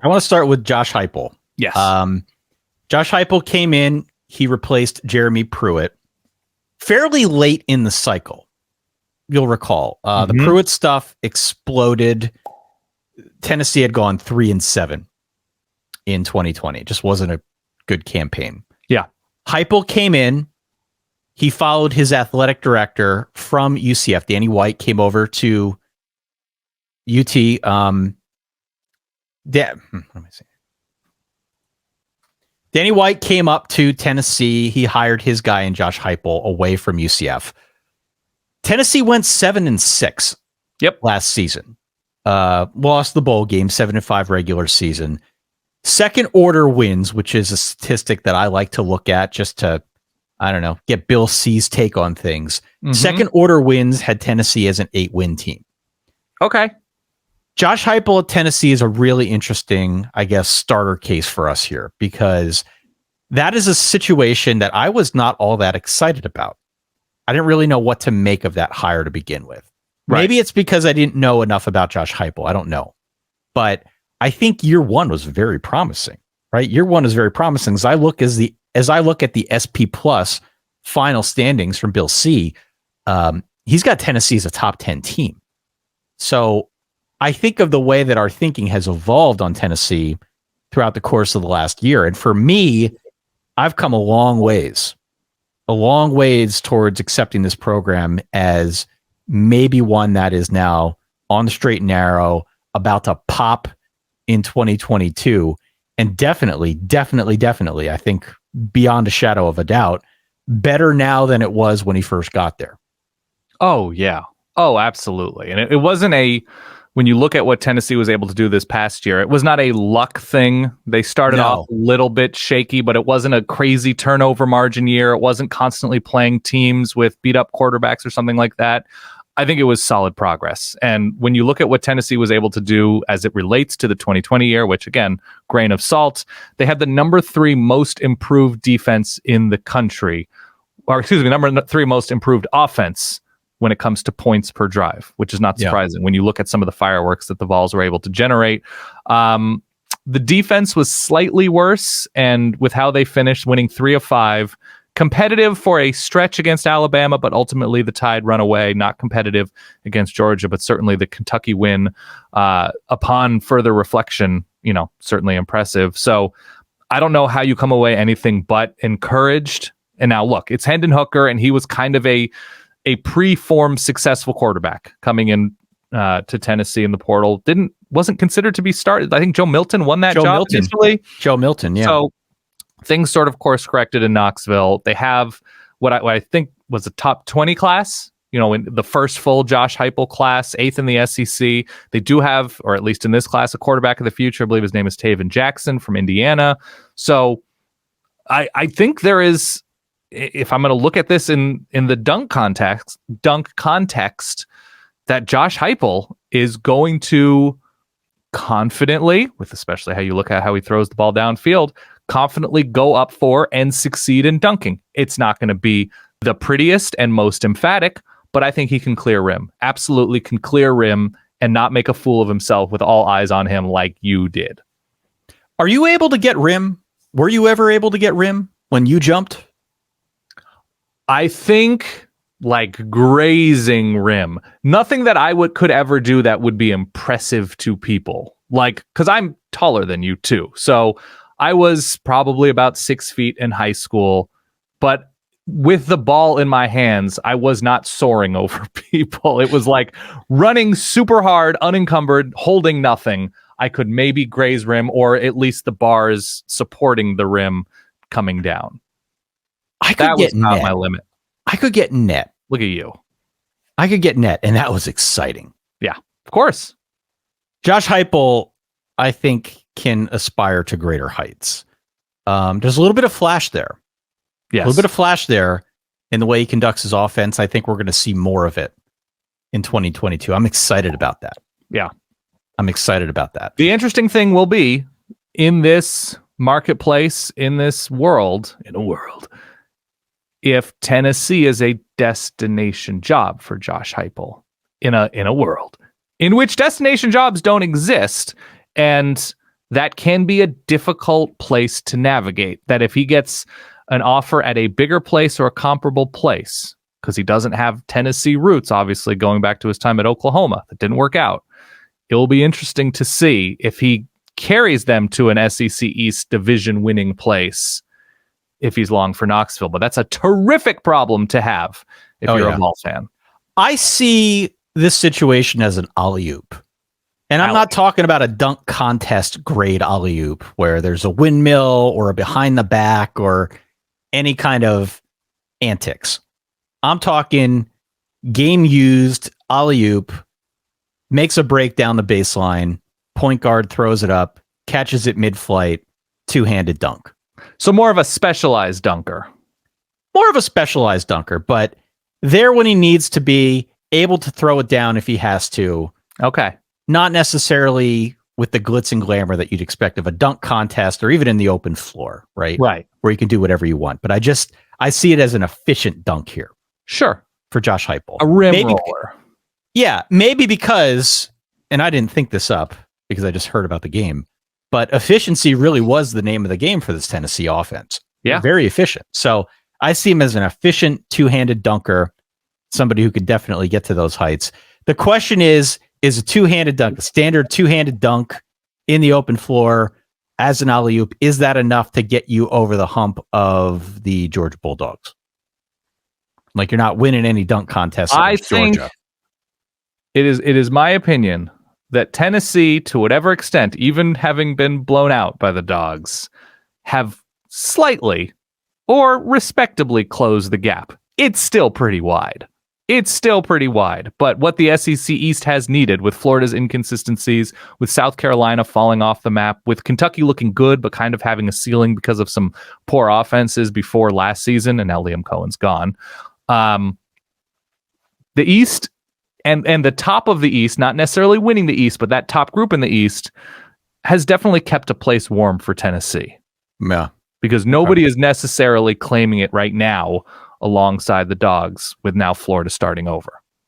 I want to start with Josh Heupel. Yes. Josh Heupel came in. He replaced Jeremy Pruitt fairly late in the cycle. You'll recall the Pruitt stuff exploded. Tennessee had gone 3-7 in 2020. It just wasn't a good campaign. Yeah. Heupel came in. He followed his athletic director from UCF. Danny White came over to UT. What am I saying? Danny White came up to Tennessee. He hired his guy in Josh Heupel away from UCF. Tennessee went 7-6. Last season. Lost the bowl game, 7-5 regular season. Second order wins, which is a statistic that I like to look at just to, I don't know, get Bill C's take on things. Second order wins had Tennessee as an 8-win team. Okay. Josh Heupel at Tennessee is a really interesting, I guess, starter case for us here, because that is a situation that I was not all that excited about. I didn't really know what to make of that hire to begin with. Right. Maybe it's because I didn't know enough about Josh Heupel. I don't know. But I think year one was very promising, right? Year one is very promising. As I look at the SP Plus final standings from Bill C, he's got Tennessee as a top 10 team. So I think of the way that our thinking has evolved on Tennessee throughout the course of the last year. And for me, I've come a long ways towards accepting this program as maybe one that is now on the straight and narrow, about to pop in 2022. And definitely, I think beyond a shadow of a doubt, better now than it was when he first got there. Oh, yeah. Oh, absolutely. And it wasn't when you look at what Tennessee was able to do this past year, it was not a luck thing. They started off a little bit shaky, but it wasn't a crazy turnover margin year. It wasn't constantly playing teams with beat up quarterbacks or something like that. I think it was solid progress. And when you look at what Tennessee was able to do as it relates to the 2020 year, which again, grain of salt, they had the number 3 most improved defense in the country, number 3 most improved offense when it comes to points per drive, which is not surprising when you look at some of the fireworks that the Vols were able to generate. The defense was slightly worse, and with how they finished, winning 3 of 5, competitive for a stretch against Alabama, but ultimately the Tide run away, not competitive against Georgia, but certainly the Kentucky win, upon further reflection, certainly impressive. So I don't know how you come away anything but encouraged. And now look, it's Hendon Hooker, and he was kind of a pre-formed successful quarterback coming in to Tennessee in the portal. Wasn't considered to be started. I think Joe Milton won that job initially. Joe Milton, yeah. So things sort of course corrected in Knoxville. They have what I think was a top 20 class, in the first full Josh Heupel class, 8th in the SEC. They do have, or at least in this class, a quarterback of the future. I believe his name is Taven Jackson from Indiana. So I think there is, if I'm going to look at this in the dunk context, that Josh Heupel is going to confidently, with especially how you look at how he throws the ball downfield, confidently go up for and succeed in dunking. It's not going to be the prettiest and most emphatic, but I think he can clear rim. Absolutely can clear rim and not make a fool of himself with all eyes on him like you did. Are you able to get rim? Were you ever able to get rim when you jumped? I think like grazing rim. Nothing that I could ever do that would be impressive to people. Like, because I'm taller than you too. So I was probably about 6 feet in high school, but with the ball in my hands, I was not soaring over people. It was like running super hard, unencumbered, holding nothing. I could maybe graze rim, or at least the bars supporting the rim coming down. That was about my limit. I could get net. Look at you. I could get net, and that was exciting. Yeah, of course. Josh Heupel, I think, can aspire to greater heights. There's a little bit of flash there. Yes. A little bit of flash there in the way he conducts his offense. I think we're going to see more of it in 2022. I'm excited about that. Yeah. I'm excited about that. The interesting thing will be in this marketplace, in this world, if Tennessee is a destination job for Josh Heupel in a world in which destination jobs don't exist, and that can be a difficult place to navigate. That if he gets an offer at a bigger place or a comparable place, because he doesn't have Tennessee roots, obviously going back to his time at Oklahoma, that didn't work out. It will be interesting to see if he carries them to an SEC East division winning place if he's long for Knoxville. But that's a terrific problem to have if you're a Vol fan. I see this situation as an alley-oop. And I'm not talking about a dunk contest grade alley-oop where there's a windmill or a behind the back or any kind of antics. I'm talking game used alley-oop, makes a break down the baseline, point guard throws it up, catches it mid-flight, two-handed dunk. So more of a specialized dunker. More of a specialized dunker, but there when he needs to be, able to throw it down if he has to. Okay. Not necessarily with the glitz and glamour that you'd expect of a dunk contest or even in the open floor, right? Right. Where you can do whatever you want. But I see it as an efficient dunk here. Sure. For Josh Heupel. A rim roller. Yeah, maybe because, and I didn't think this up because I just heard about the game, but efficiency really was the name of the game for this Tennessee offense. Yeah. Very efficient. So I see him as an efficient two-handed dunker, somebody who could definitely get to those heights. The question is a two-handed dunk, a standard two-handed dunk in the open floor as an alley-oop, is that enough to get you over the hump of the Georgia Bulldogs? Like, you're not winning any dunk contests against Georgia. It is my opinion that Tennessee, to whatever extent, even having been blown out by the Dogs, have slightly or respectably closed the gap. It's still pretty wide. But what the SEC East has needed, with Florida's inconsistencies, with South Carolina falling off the map, with Kentucky looking good but kind of having a ceiling because of some poor offenses before last season, and now Liam Cohen's gone. The East and the top of the East, not necessarily winning the East, but that top group in the East has definitely kept a place warm for Tennessee. Yeah. Because nobody is necessarily claiming it right now alongside the Dogs, with now Florida starting over.